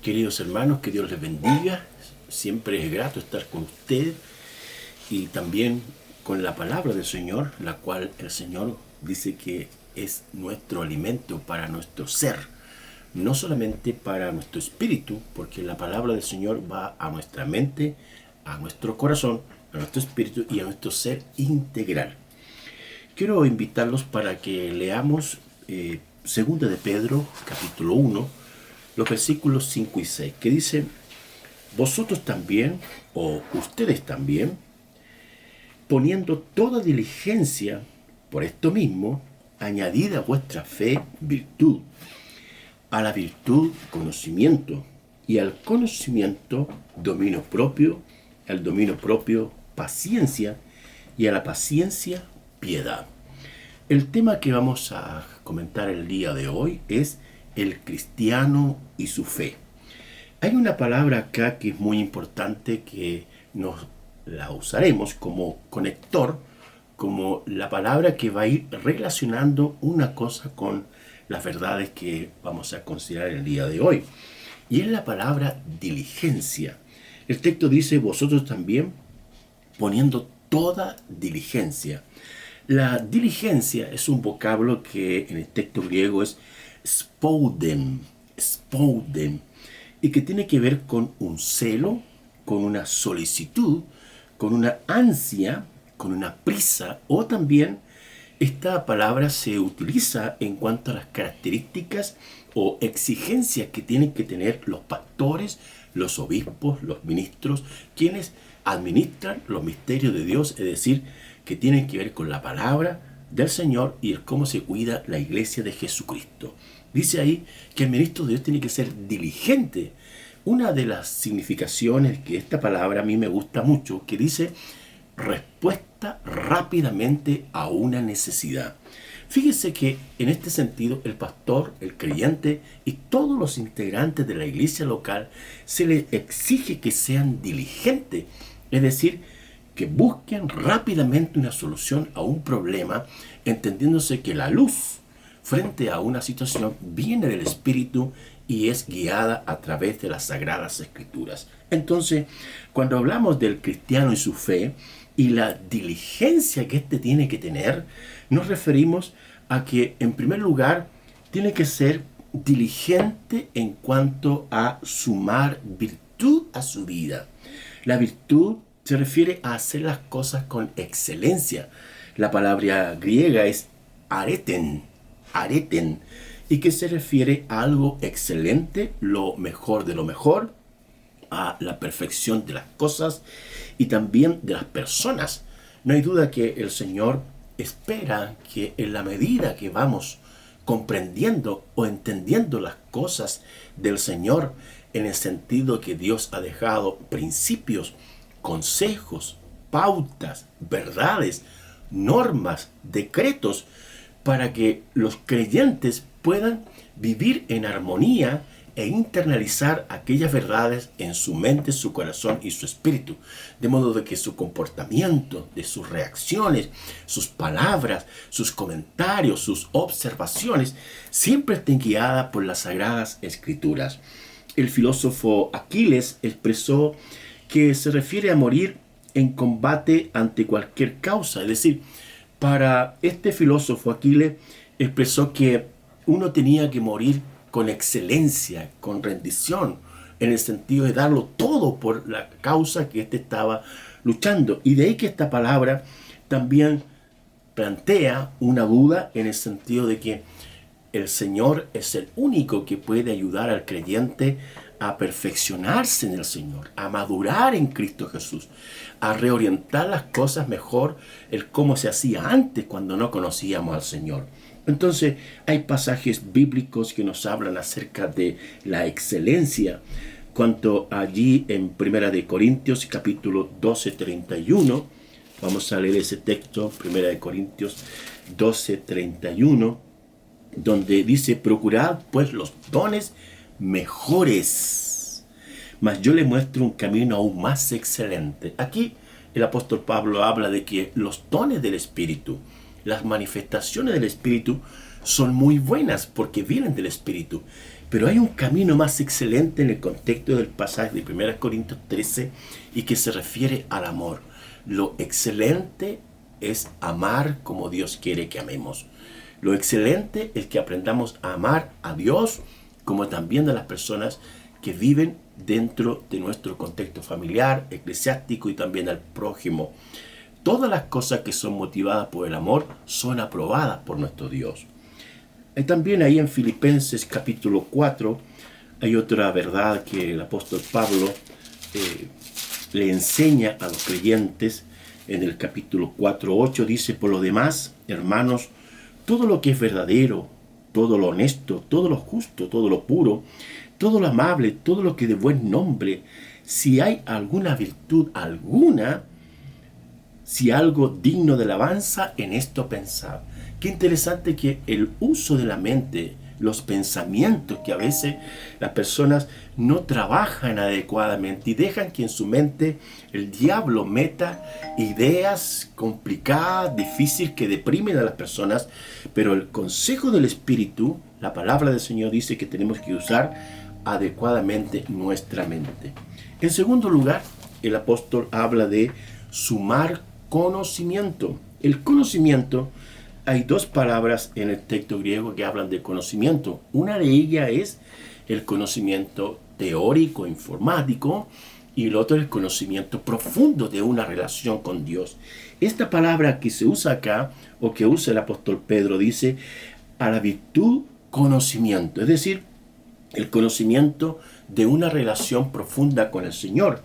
Queridos hermanos, que Dios les bendiga. Siempre es grato estar con ustedes y también con la palabra del Señor, la cual el Señor dice que es nuestro alimento para nuestro ser, no solamente para nuestro espíritu, porque la palabra del Señor va a nuestra mente, a nuestro corazón, a nuestro espíritu y a nuestro ser integral. Quiero invitarlos para que leamos 2 de Pedro, capítulo 1, los versículos 5 y 6, que dice: vosotros también, o ustedes también, poniendo toda diligencia por esto mismo, añadid a vuestra fe virtud, a la virtud conocimiento, y al conocimiento dominio propio, al dominio propio paciencia, y a la paciencia piedad. El tema que vamos a comentar el día de hoy es el cristiano y su fe. Hay una palabra acá que es muy importante, que nos la usaremos como conector, como la palabra que va a ir relacionando una cosa con las verdades que vamos a considerar el día de hoy. Y es la palabra diligencia. El texto dice: vosotros también, poniendo toda diligencia. La diligencia es un vocablo que en el texto griego es spouden, y que tiene que ver con un celo, con una solicitud, con una ansia, con una prisa, o también esta palabra se utiliza en cuanto a las características o exigencias que tienen que tener los pastores, los obispos, los ministros, quienes administran los misterios de Dios, es decir, que tienen que ver con la palabra del Señor y el cómo se cuida la iglesia de Jesucristo. Dice ahí que el ministro de Dios tiene que ser diligente. Una de las significaciones que esta palabra a mí me gusta mucho, que dice respuesta rápidamente a una necesidad. Fíjese que en este sentido el pastor, el creyente y todos los integrantes de la iglesia local se les exige que sean diligentes, es decir, que busquen rápidamente una solución a un problema, entendiéndose que la luz frente a una situación viene del Espíritu y es guiada a través de las Sagradas Escrituras. Entonces, cuando hablamos del cristiano y su fe y la diligencia que éste tiene que tener, nos referimos a que, en primer lugar, tiene que ser diligente en cuanto a sumar virtud a su vida. La virtud se refiere a hacer las cosas con excelencia. La palabra griega es areten, y que se refiere a algo excelente, lo mejor de lo mejor, a la perfección de las cosas y también de las personas. No hay duda que el Señor espera que en la medida que vamos comprendiendo o entendiendo las cosas del Señor, en el sentido que Dios ha dejado principios, consejos, pautas, verdades, normas, decretos, para que los creyentes puedan vivir en armonía e internalizar aquellas verdades en su mente, su corazón y su espíritu, de modo de que su comportamiento, de sus reacciones, sus palabras, sus comentarios, sus observaciones, siempre estén guiadas por las Sagradas Escrituras. El filósofo Aquiles expresó que se refiere a morir en combate ante cualquier causa. Es decir, para este filósofo Aquiles expresó que uno tenía que morir con excelencia, con rendición, en el sentido de darlo todo por la causa que éste estaba luchando. Y de ahí que esta palabra también plantea una duda en el sentido de que el Señor es el único que puede ayudar al creyente a perfeccionarse en el Señor, a madurar en Cristo Jesús, a reorientar las cosas mejor, el cómo se hacía antes cuando no conocíamos al Señor. Entonces, hay pasajes bíblicos que nos hablan acerca de la excelencia, cuanto allí en 1 de Corintios, capítulo 12, 31, vamos a leer ese texto, 1 de Corintios 12, 31, donde dice: procurad pues los dones mejores, mas yo le muestro un camino aún más excelente. Aquí el apóstol Pablo habla de que los dones del Espíritu, las manifestaciones del Espíritu son muy buenas porque vienen del Espíritu, Pero hay un camino más excelente en el contexto del pasaje de 1 Corintios 13 y que se refiere al amor. Lo excelente es amar como Dios quiere que amemos. Lo excelente es que aprendamos a amar a Dios como también a las personas que viven dentro de nuestro contexto familiar, eclesiástico y también al prójimo. Todas las cosas que son motivadas por el amor son aprobadas por nuestro Dios. También ahí en Filipenses capítulo 4 hay otra verdad que el apóstol Pablo le enseña a los creyentes. En el capítulo 4:8 dice: por lo demás, hermanos, todo lo que es verdadero, todo lo honesto, todo lo justo, todo lo puro, todo lo amable, todo lo que de buen nombre, si hay alguna virtud alguna, si algo digno de alabanza, en esto pensad. Qué interesante que el uso de la mente, los pensamientos que a veces las personas no trabajan adecuadamente y dejan que en su mente el diablo meta ideas complicadas, difíciles, que deprimen a las personas. Pero el consejo del Espíritu, la palabra del Señor dice que tenemos que usar adecuadamente nuestra mente. En segundo lugar, el apóstol habla de sumar conocimiento. El conocimiento, hay dos palabras en el texto griego que hablan de conocimiento. Una de ellas es el conocimiento teórico, informático, y el otro es el conocimiento profundo de una relación con Dios. Esta palabra que se usa acá, o que usa el apóstol Pedro, dice a la virtud conocimiento, es decir, el conocimiento de una relación profunda con el Señor,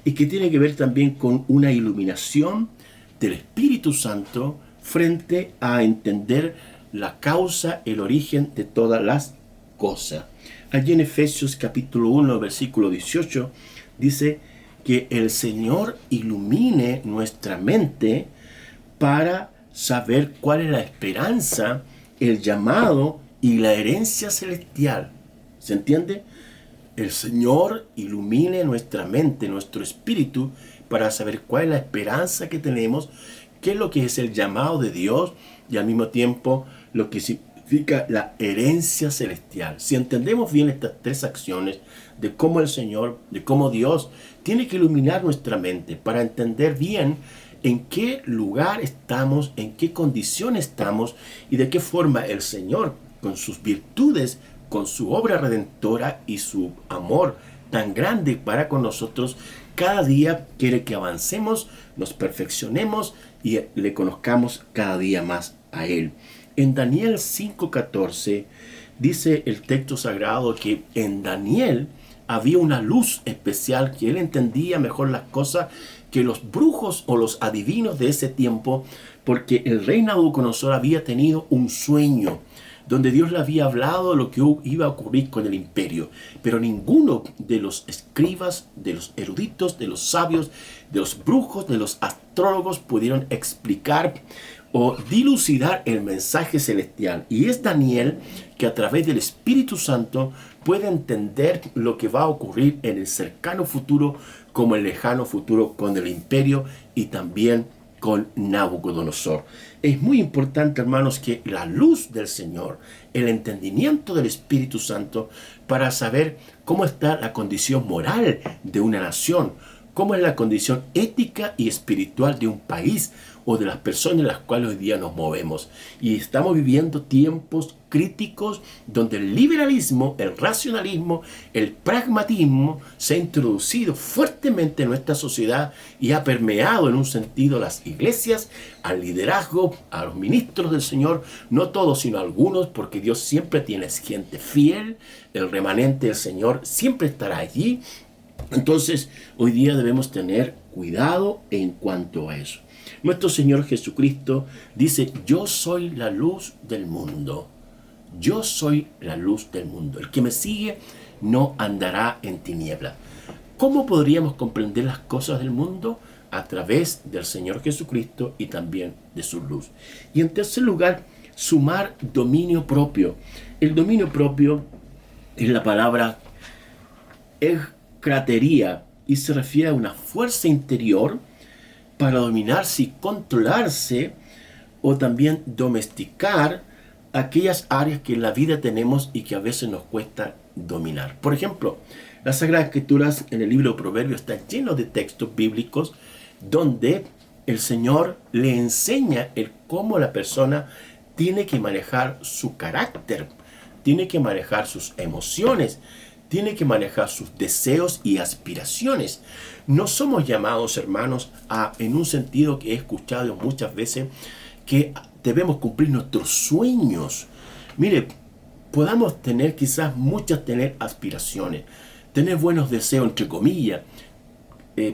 y que tiene que ver también con una iluminación del Espíritu Santo frente a entender la causa, el origen de todas las cosas. Allí en Efesios capítulo 1, versículo 18, dice que el Señor ilumine nuestra mente para saber cuál es la esperanza, el llamado y la herencia celestial. ¿Se entiende? El Señor ilumine nuestra mente, nuestro espíritu, para saber cuál es la esperanza que tenemos, qué es lo que es el llamado de Dios y al mismo tiempo lo que significa la herencia celestial. Si entendemos bien estas tres acciones de cómo el Señor, de cómo Dios tiene que iluminar nuestra mente para entender bien en qué lugar estamos, en qué condición estamos y de qué forma el Señor, con sus virtudes, con su obra redentora y su amor tan grande para con nosotros, cada día quiere que avancemos, nos perfeccionemos y le conozcamos cada día más a Él. En Daniel 5:14 dice el texto sagrado que en Daniel había una luz especial, que él entendía mejor las cosas que los brujos o los adivinos de ese tiempo, porque el rey Nabucodonosor había tenido un sueño donde Dios le había hablado de lo que iba a ocurrir con el imperio. Pero ninguno de los escribas, de los eruditos, de los sabios, de los brujos, de los astrólogos pudieron explicar o dilucidar el mensaje celestial. Y es Daniel que a través del Espíritu Santo puede entender lo que va a ocurrir en el cercano futuro como el lejano futuro con el imperio y también con Nabucodonosor. Es muy importante, hermanos, que la luz del Señor, el entendimiento del Espíritu Santo para saber cómo está la condición moral de una nación, cómo es la condición ética y espiritual de un país o de las personas en las cuales hoy día nos movemos. Y estamos viviendo tiempos críticos donde el liberalismo, el racionalismo, el pragmatismo se ha introducido fuertemente en nuestra sociedad y ha permeado en un sentido las iglesias, al liderazgo, a los ministros del Señor, no todos sino algunos, porque Dios siempre tiene gente fiel, el remanente del Señor siempre estará allí. Entonces, hoy día debemos tener cuidado en cuanto a eso. Nuestro Señor Jesucristo dice: yo soy la luz del mundo. Yo soy la luz del mundo. El que me sigue no andará en tinieblas. ¿Cómo podríamos comprender las cosas del mundo? A través del Señor Jesucristo y también de su luz. Y en tercer lugar, sumar dominio propio. El dominio propio es la palabra krateria y se refiere a una fuerza interior para dominarse y controlarse, o también domesticar aquellas áreas que en la vida tenemos y que a veces nos cuesta dominar. Por ejemplo, las Sagradas Escrituras en el libro de Proverbios están llenos de textos bíblicos donde el Señor le enseña el cómo la persona tiene que manejar su carácter, tiene que manejar sus emociones, tiene que manejar sus deseos y aspiraciones. No somos llamados, hermanos, en un sentido que he escuchado muchas veces, que debemos cumplir nuestros sueños. Mire, podamos tener quizás tener aspiraciones, tener buenos deseos, entre comillas,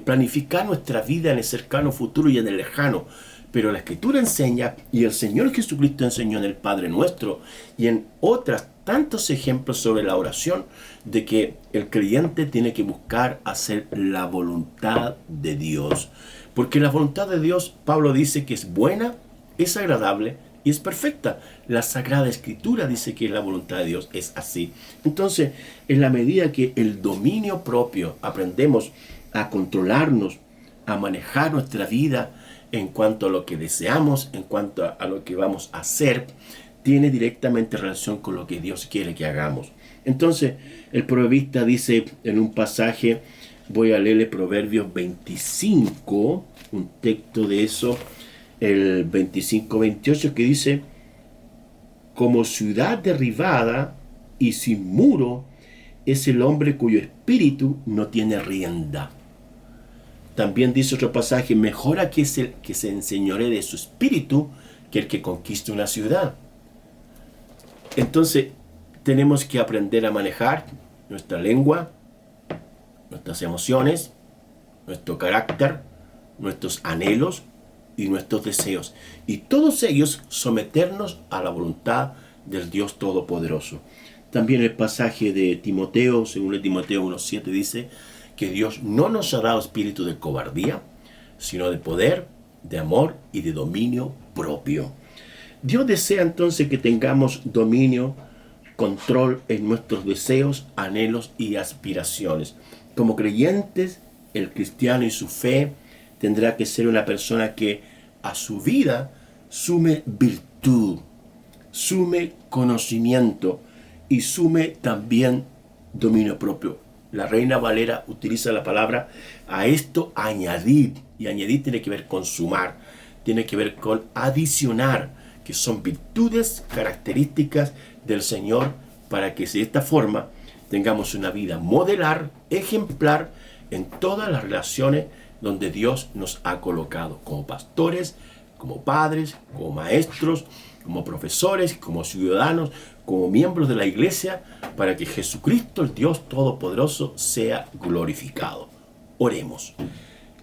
planificar nuestra vida en el cercano futuro y en el lejano. Pero la Escritura enseña, y el Señor Jesucristo enseñó en el Padre Nuestro y en otros tantos ejemplos sobre la oración, de que el creyente tiene que buscar hacer la voluntad de Dios. Porque la voluntad de Dios, Pablo dice que es buena, es agradable y es perfecta. La Sagrada Escritura dice que la voluntad de Dios es así. Entonces, en la medida que el dominio propio, aprendemos a controlarnos, a manejar nuestra vida en cuanto a lo que deseamos, en cuanto a lo que vamos a hacer, tiene directamente relación con lo que Dios quiere que hagamos. Entonces, el proverbista dice en un pasaje, voy a leerle Proverbios 25, un texto de eso, el 25-28, que dice: como ciudad derribada y sin muro es el hombre cuyo espíritu no tiene rienda. También dice otro pasaje: mejor aquí es el que se enseñoree de su espíritu que el que conquiste una ciudad. Entonces, tenemos que aprender a manejar nuestra lengua, nuestras emociones, nuestro carácter, nuestros anhelos y nuestros deseos. Y todos ellos someternos a la voluntad del Dios Todopoderoso. También el pasaje de Timoteo, según el Timoteo 1:7, dice que Dios no nos ha dado espíritu de cobardía, sino de poder, de amor y de dominio propio. Dios desea entonces que tengamos dominio, control en nuestros deseos, anhelos y aspiraciones. Como creyentes, el cristiano y su fe tendrá que ser una persona que a su vida sume virtud, sume conocimiento y sume también dominio propio. La Reina Valera utiliza la palabra a esto añadir, y añadir tiene que ver con sumar, tiene que ver con adicionar, que son virtudes, características del Señor, para que de esta forma tengamos una vida modelar, ejemplar en todas las relaciones donde Dios nos ha colocado, como pastores, como padres, como maestros, como profesores, como ciudadanos, como miembros de la iglesia, para que Jesucristo, el Dios Todopoderoso, sea glorificado. Oremos.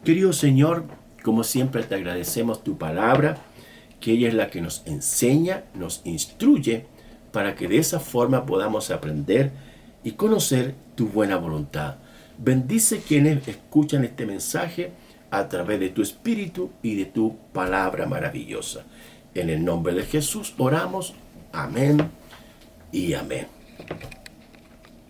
Querido Señor, como siempre te agradecemos tu palabra, que ella es la que nos enseña, nos instruye, para que de esa forma podamos aprender y conocer tu buena voluntad. Bendice quienes escuchan este mensaje a través de tu Espíritu y de tu palabra maravillosa. En el nombre de Jesús oramos. Amén y amén.